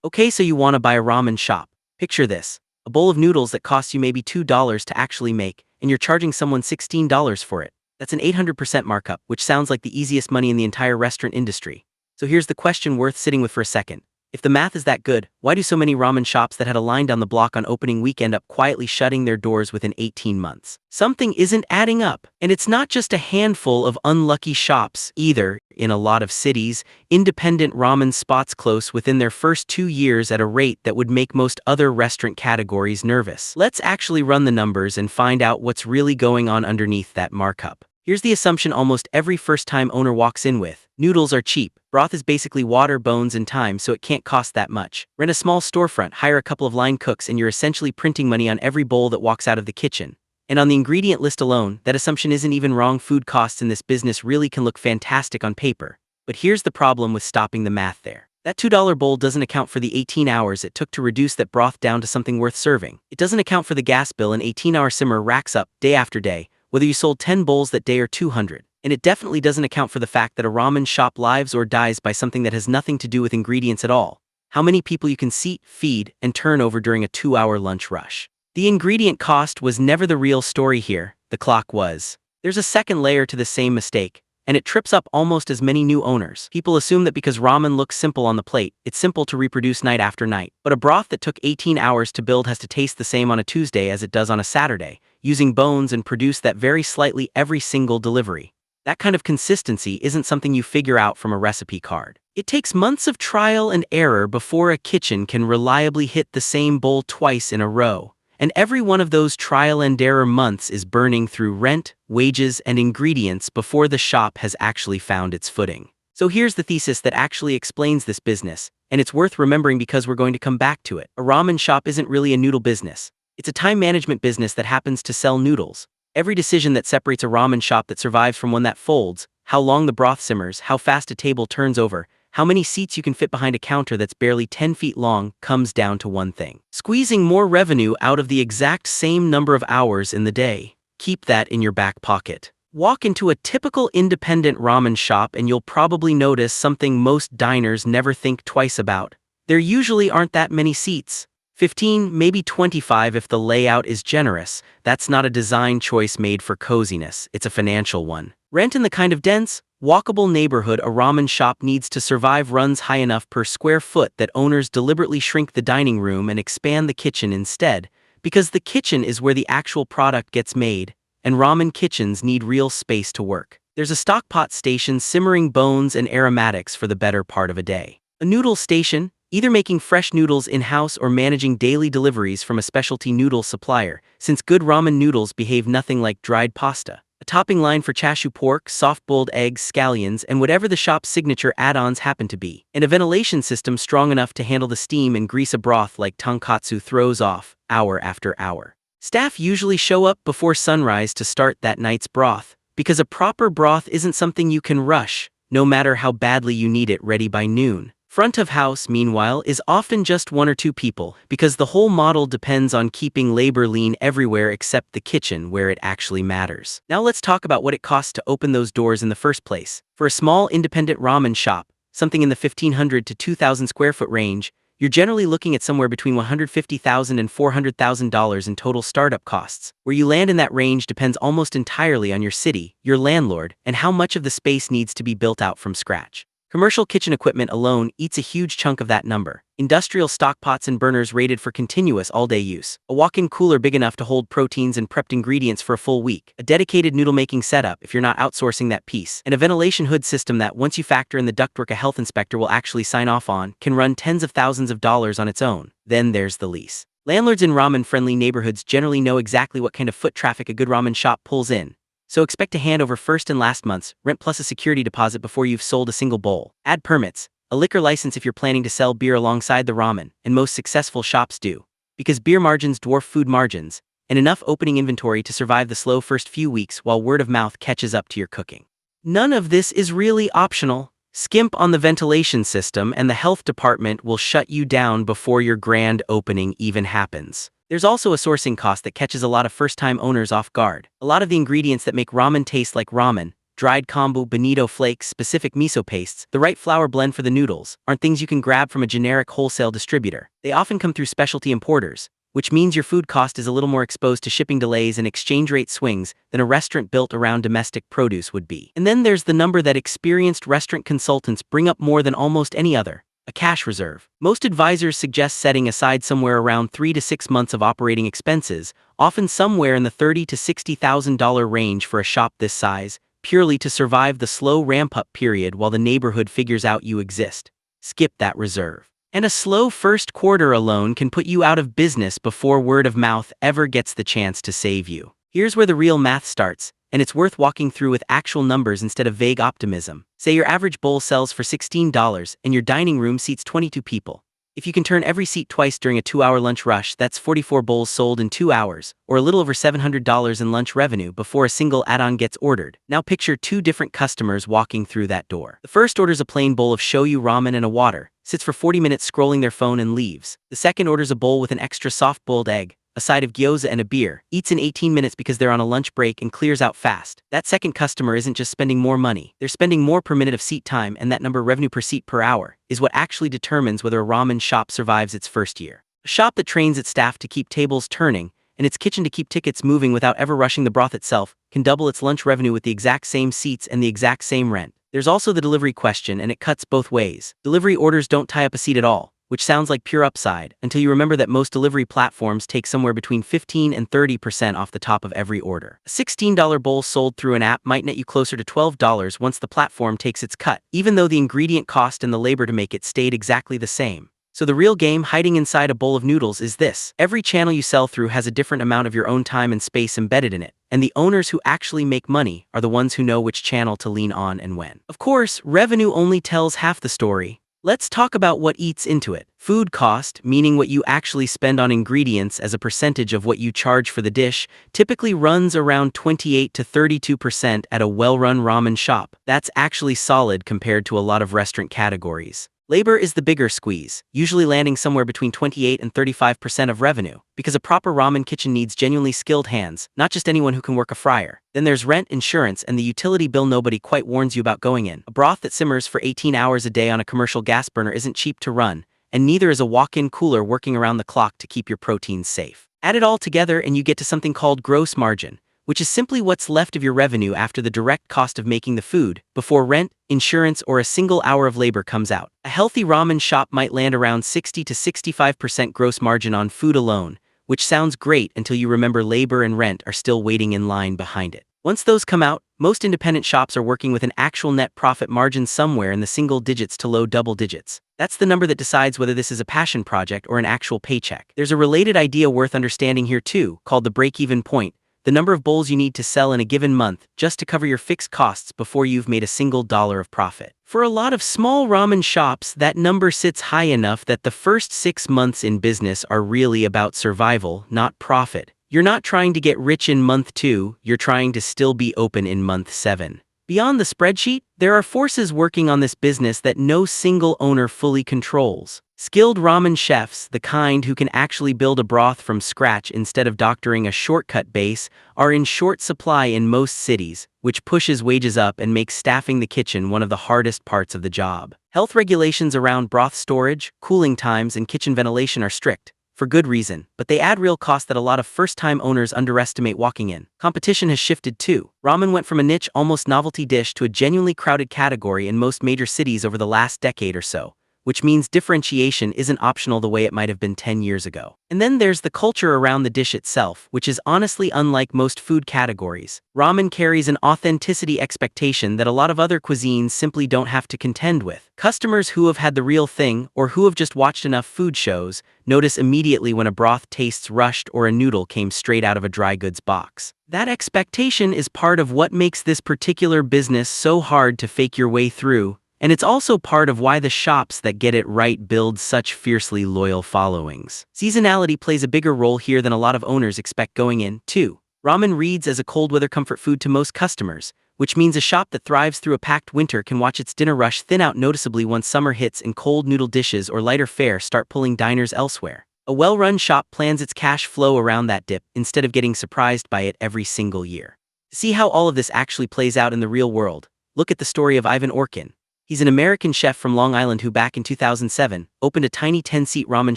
Okay, so you want to buy a ramen shop. Picture this. A bowl of noodles that costs you maybe $2 to actually make, and you're charging someone $16 for it. That's an 800% markup, which sounds like the easiest money in the entire restaurant industry. So here's the question worth sitting with for a second. If the math is that good, why do so many ramen shops that had a line down the block on opening week end up quietly shutting their doors within 18 months? Something isn't adding up. And it's not just a handful of unlucky shops either. In a lot of cities, independent ramen spots close within their first 2 years at a rate that would make most other restaurant categories nervous. Let's actually run the numbers and find out what's really going on underneath that markup. Here's the assumption almost every first-time owner walks in with. Noodles are cheap. Broth is basically water, bones, and time, so it can't cost that much. Rent a small storefront, hire a couple of line cooks, and you're essentially printing money on every bowl that walks out of the kitchen. And on the ingredient list alone, that assumption isn't even wrong. Food costs in this business really can look fantastic on paper. But here's the problem with stopping the math there. That $2 bowl doesn't account for the 18 hours it took to reduce that broth down to something worth serving. It doesn't account for the gas bill an 18-hour simmer racks up day after day, whether you sold 10 bowls that day or 200. And it definitely doesn't account for the fact that a ramen shop lives or dies by something that has nothing to do with ingredients at all. How many people you can seat, feed, and turn over during a 2-hour lunch rush. The ingredient cost was never the real story here, the clock was. There's a second layer to the same mistake, and it trips up almost as many new owners. People assume that because ramen looks simple on the plate, it's simple to reproduce night after night. But a broth that took 18 hours to build has to taste the same on a Tuesday as it does on a Saturday, using bones and produce that very slightly every single delivery. That kind of consistency isn't something you figure out from a recipe card. It takes months of trial and error before a kitchen can reliably hit the same bowl twice in a row. And every one of those trial and error months is burning through rent, wages, and ingredients before the shop has actually found its footing. So here's the thesis that actually explains this business, and it's worth remembering because we're going to come back to it. A ramen shop isn't really a noodle business. It's a time management business that happens to sell noodles. Every decision that separates a ramen shop that survives from one that folds, how long the broth simmers, how fast a table turns over, how many seats you can fit behind a counter that's barely 10 feet long, comes down to one thing. Squeezing more revenue out of the exact same number of hours in the day. Keep that in your back pocket. Walk into a typical independent ramen shop and you'll probably notice something most diners never think twice about. There usually aren't that many seats. 15, maybe 25 if the layout is generous. That's not a design choice made for coziness, it's a financial one. Rent in the kind of dense, walkable neighborhood a ramen shop needs to survive runs high enough per square foot that owners deliberately shrink the dining room and expand the kitchen instead, because the kitchen is where the actual product gets made, and ramen kitchens need real space to work. There's a stockpot station simmering bones and aromatics for the better part of a day. A noodle station, either making fresh noodles in-house or managing daily deliveries from a specialty noodle supplier, since good ramen noodles behave nothing like dried pasta. A topping line for chashu pork, soft-boiled eggs, scallions, and whatever the shop's signature add-ons happen to be. And a ventilation system strong enough to handle the steam and grease a broth like tonkatsu throws off, hour after hour. Staff usually show up before sunrise to start that night's broth, because a proper broth isn't something you can rush, no matter how badly you need it ready by noon. Front of house, meanwhile, is often just 1 or 2 people, because the whole model depends on keeping labor lean everywhere except the kitchen where it actually matters. Now let's talk about what it costs to open those doors in the first place. For a small independent ramen shop, something in the 1,500 to 2,000 square foot range, you're generally looking at somewhere between $150,000 and $400,000 in total startup costs. Where you land in that range depends almost entirely on your city, your landlord, and how much of the space needs to be built out from scratch. Commercial kitchen equipment alone eats a huge chunk of that number. Industrial stockpots and burners rated for continuous all-day use. A walk-in cooler big enough to hold proteins and prepped ingredients for a full week. A dedicated noodle-making setup if you're not outsourcing that piece. And a ventilation hood system that, once you factor in the ductwork a health inspector will actually sign off on, can run tens of thousands of dollars on its own. Then there's the lease. Landlords in ramen-friendly neighborhoods generally know exactly what kind of foot traffic a good ramen shop pulls in. So expect to hand over first and last month's rent plus a security deposit before you've sold a single bowl. Add permits, a liquor license if you're planning to sell beer alongside the ramen, and most successful shops do. Because beer margins dwarf food margins, and enough opening inventory to survive the slow first few weeks while word of mouth catches up to your cooking. None of this is really optional. Skimp on the ventilation system and the health department will shut you down before your grand opening even happens. There's also a sourcing cost that catches a lot of first-time owners off guard. A lot of the ingredients that make ramen taste like ramen, dried kombu, bonito flakes, specific miso pastes, the right flour blend for the noodles, aren't things you can grab from a generic wholesale distributor. They often come through specialty importers, which means your food cost is a little more exposed to shipping delays and exchange rate swings than a restaurant built around domestic produce would be. And then there's the number that experienced restaurant consultants bring up more than almost any other: a cash reserve. Most advisors suggest setting aside somewhere around 3 to 6 months of operating expenses, often somewhere in the $30,000 to $60,000 range for a shop this size, purely to survive the slow ramp-up period while the neighborhood figures out you exist. Skip that reserve. And a slow first quarter alone can put you out of business before word of mouth ever gets the chance to save you. Here's where the real math starts, and it's worth walking through with actual numbers instead of vague optimism. Say your average bowl sells for $16 and your dining room seats 22 people. If you can turn every seat twice during a 2-hour lunch rush, that's 44 bowls sold in 2 hours, or a little over $700 in lunch revenue before a single add-on gets ordered. Now picture 2 different customers walking through that door. The first orders a plain bowl of shoyu ramen and a water, sits for 40 minutes scrolling their phone and leaves. The second orders a bowl with an extra soft-boiled egg, a side of gyoza and a beer, eats in 18 minutes because they're on a lunch break, and clears out fast. That second customer isn't just spending more money, they're spending more per minute of seat time, and that number, revenue per seat per hour, is what actually determines whether a ramen shop survives its first year. A shop that trains its staff to keep tables turning and its kitchen to keep tickets moving without ever rushing the broth itself can double its lunch revenue with the exact same seats and the exact same rent. There's also the delivery question, and it cuts both ways. Delivery orders don't tie up a seat at all, which sounds like pure upside, until you remember that most delivery platforms take somewhere between 15 and 30% off the top of every order. A $16 bowl sold through an app might net you closer to $12 once the platform takes its cut, even though the ingredient cost and the labor to make it stayed exactly the same. So the real game hiding inside a bowl of noodles is this: every channel you sell through has a different amount of your own time and space embedded in it, and the owners who actually make money are the ones who know which channel to lean on and when. Of course, revenue only tells half the story. Let's talk about what eats into it. Food cost, meaning what you actually spend on ingredients as a percentage of what you charge for the dish, typically runs around 28 to 32% at a well-run ramen shop. That's actually solid compared to a lot of restaurant categories. Labor is the bigger squeeze, usually landing somewhere between 28 and 35% of revenue, because a proper ramen kitchen needs genuinely skilled hands, not just anyone who can work a fryer. Then there's rent, insurance, and the utility bill nobody quite warns you about going in. A broth that simmers for 18 hours a day on a commercial gas burner isn't cheap to run, and neither is a walk-in cooler working around the clock to keep your proteins safe. Add it all together and you get to something called gross margin, which is simply what's left of your revenue after the direct cost of making the food, before rent, insurance, or a single hour of labor comes out. A healthy ramen shop might land around 60 to 65% gross margin on food alone, which sounds great until you remember labor and rent are still waiting in line behind it. Once those come out, most independent shops are working with an actual net profit margin somewhere in the single digits to low double digits. That's the number that decides whether this is a passion project or an actual paycheck. There's a related idea worth understanding here too, called the break-even point, the number of bowls you need to sell in a given month just to cover your fixed costs before you've made a single dollar of profit. For a lot of small ramen shops, that number sits high enough that the first 6 months in business are really about survival, not profit. You're not trying to get rich in month 2, you're trying to still be open in month 7. Beyond the spreadsheet, there are forces working on this business that no single owner fully controls. Skilled ramen chefs, the kind who can actually build a broth from scratch instead of doctoring a shortcut base, are in short supply in most cities, which pushes wages up and makes staffing the kitchen one of the hardest parts of the job. Health regulations around broth storage, cooling times, and kitchen ventilation are strict, for good reason, but they add real cost that a lot of first-time owners underestimate walking in. Competition has shifted too. Ramen went from a niche, almost novelty dish to a genuinely crowded category in most major cities over the last decade or so, which means differentiation isn't optional the way it might have been 10 years ago. And then there's the culture around the dish itself, which is honestly unlike most food categories. Ramen carries an authenticity expectation that a lot of other cuisines simply don't have to contend with. Customers who have had the real thing, or who have just watched enough food shows, notice immediately when a broth tastes rushed or a noodle came straight out of a dry goods box. That expectation is part of what makes this particular business so hard to fake your way through, and it's also part of why the shops that get it right build such fiercely loyal followings. Seasonality plays a bigger role here than a lot of owners expect going in, too. Ramen reads as a cold weather comfort food to most customers, which means a shop that thrives through a packed winter can watch its dinner rush thin out noticeably once summer hits and cold noodle dishes or lighter fare start pulling diners elsewhere. A well-run shop plans its cash flow around that dip instead of getting surprised by it every single year. See how all of this actually plays out in the real world. Look at the story of Ivan Orkin. He's an American chef from Long Island who back in 2007 opened a tiny 10-seat ramen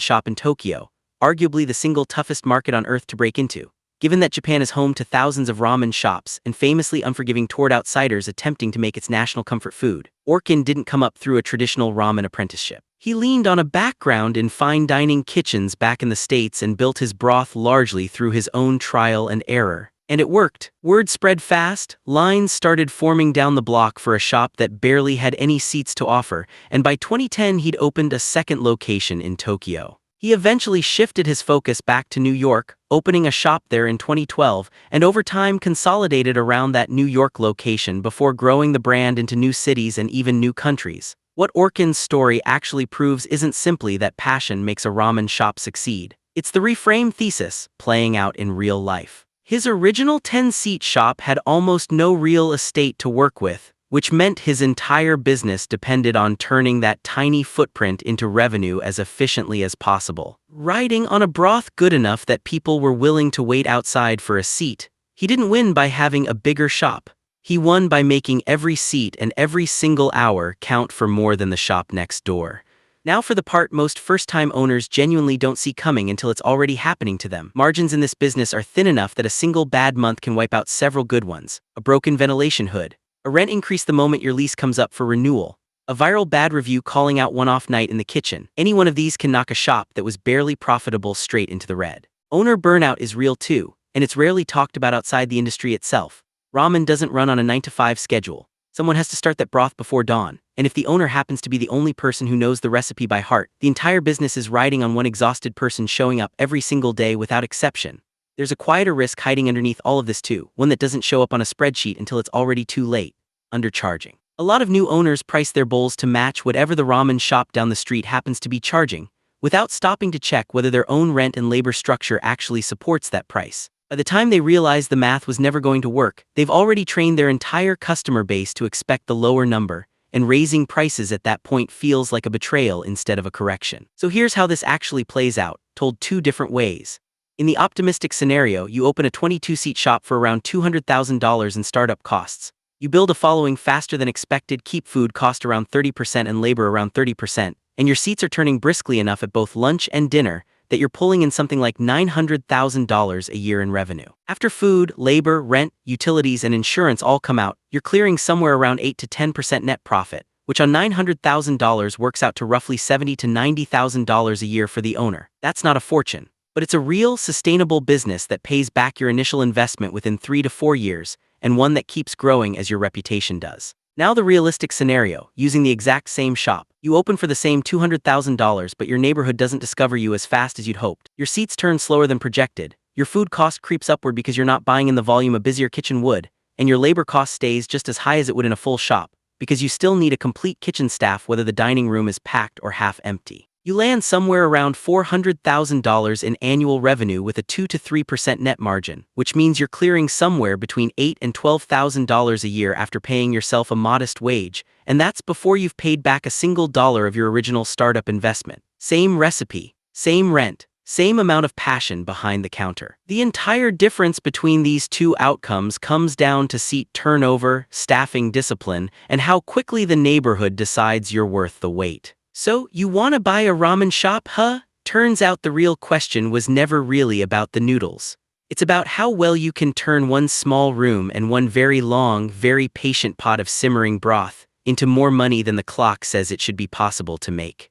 shop in Tokyo, arguably the single toughest market on earth to break into. Given that Japan is home to thousands of ramen shops and famously unforgiving toward outsiders attempting to make its national comfort food, Orkin didn't come up through a traditional ramen apprenticeship. He leaned on a background in fine dining kitchens back in the States and built his broth largely through his own trial and error. And it worked. Word spread fast, lines started forming down the block for a shop that barely had any seats to offer, and by 2010 he'd opened a second location in Tokyo. He eventually shifted his focus back to New York, opening a shop there in 2012, and over time consolidated around that New York location before growing the brand into new cities and even new countries. What Orkin's story actually proves isn't simply that passion makes a ramen shop succeed. It's the reframe thesis playing out in real life. His original 10-seat shop had almost no real estate to work with, which meant his entire business depended on turning that tiny footprint into revenue as efficiently as possible. Riding on a broth good enough that people were willing to wait outside for a seat, he didn't win by having a bigger shop. He won by making every seat and every single hour count for more than the shop next door. Now for the part most first-time owners genuinely don't see coming until it's already happening to them. Margins in this business are thin enough that a single bad month can wipe out several good ones. A broken ventilation hood, a rent increase the moment your lease comes up for renewal, a viral bad review calling out one-off night in the kitchen. Any one of these can knock a shop that was barely profitable straight into the red. Owner burnout is real too, and it's rarely talked about outside the industry itself. Ramen doesn't run on a 9-to-5 schedule. Someone has to start that broth before dawn, and if the owner happens to be the only person who knows the recipe by heart, the entire business is riding on one exhausted person showing up every single day without exception. There's a quieter risk hiding underneath all of this too, one that doesn't show up on a spreadsheet until it's already too late: undercharging. A lot of new owners price their bowls to match whatever the ramen shop down the street happens to be charging, without stopping to check whether their own rent and labor structure actually supports that price. By the time they realize the math was never going to work, they've already trained their entire customer base to expect the lower number, and raising prices at that point feels like a betrayal instead of a correction. So here's how this actually plays out, told two different ways. In the optimistic scenario, you open a 22-seat shop for around $200,000 in startup costs. You build a following faster than expected, keep food cost around 30% and labor around 30%, and your seats are turning briskly enough at both lunch and dinner that you're pulling in something like $900,000 a year in revenue. After food, labor, rent, utilities, and insurance all come out, you're clearing somewhere around 8 to 10% net profit, which on $900,000 works out to roughly $70,000 to $90,000 a year for the owner. That's not a fortune, but it's a real, sustainable business that pays back your initial investment within 3 to 4 years, and one that keeps growing as your reputation does. Now the realistic scenario, using the exact same shop. You open for the same $200,000, but your neighborhood doesn't discover you as fast as you'd hoped. Your seats turn slower than projected, your food cost creeps upward because you're not buying in the volume a busier kitchen would, and your labor cost stays just as high as it would in a full shop, because you still need a complete kitchen staff whether the dining room is packed or half empty. You land somewhere around $400,000 in annual revenue with a 2 to 3% net margin, which means you're clearing somewhere between $8,000 and $12,000 a year after paying yourself a modest wage, and that's before you've paid back a single dollar of your original startup investment. Same recipe, same rent, same amount of passion behind the counter. The entire difference between these two outcomes comes down to seat turnover, staffing discipline, and how quickly the neighborhood decides you're worth the wait. So, you want to buy a ramen shop, huh? Turns out the real question was never really about the noodles. It's about how well you can turn one small room and one very long, very patient pot of simmering broth into more money than the clock says it should be possible to make.